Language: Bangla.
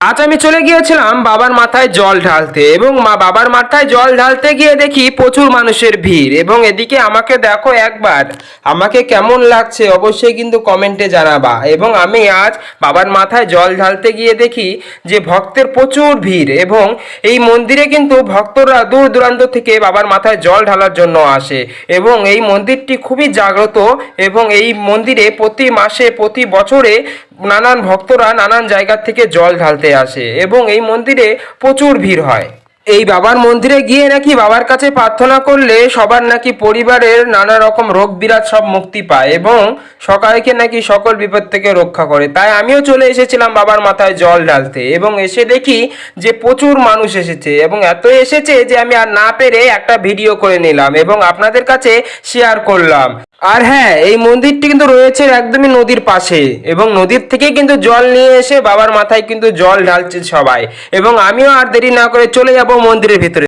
আজ আমি চলে গিয়েছিলাম বাবার মাথায় জল ঢালতে এবং বাবার মাথায় জল ঢালতে গিয়ে দেখি প্রচুর মানুষের ভিড় এবং এদিকে আমাকে দেখো একবার আমাকে কেমন লাগছে অবশ্যই কিন্তু কমেন্টে জানাবা। এবং আমি আজ বাবার মাথায় জল ঢালতে গিয়ে দেখি যে ভক্তের প্রচুর ভিড় এবং এই মন্দিরে কিন্তু ভক্তরা দূর দূরান্ত থেকে বাবার মাথায় জল ঢালার জন্য আসে এবং এই মন্দিরটি খুবই জাগ্রত এবং এই মন্দিরে প্রতি মাসে প্রতি বছরে নানান ভক্তরা নানান জায়গা থেকে জল ঢালতে আসে এবং এই মন্দিরে প্রচুর ভিড় হয়। এই বাবার মন্দিরে গিয়ে নাকি বাবার কাছে প্রার্থনা করলে সবার নাকি পরিবারের নানা রকম রোগ বিরাট সব মুক্তি পায় এবং সকালকে নাকি সকল বিপদ থেকে রক্ষা করে। তাই আমিও চলে এসেছিলাম বাবার মাথায় জল ঢালতে এবং এসে দেখি যে প্রচুর মানুষ এসেছে এবং এত এসেছে যে আমি আর না পেরে একটা ভিডিও করে নিলাম এবং আপনাদের কাছে শেয়ার করলাম। আর হ্যাঁ, এই মন্দিরটি কিন্তু রয়েছে একদমই নদীর পাশে এবং নদীর থেকে কিন্তু জল নিয়ে এসে বাবার মাথায় কিন্তু জল ঢালছে সবাই এবং আমিও আর দেরি না করে চলে যাব মন্দিরের ভিতরে।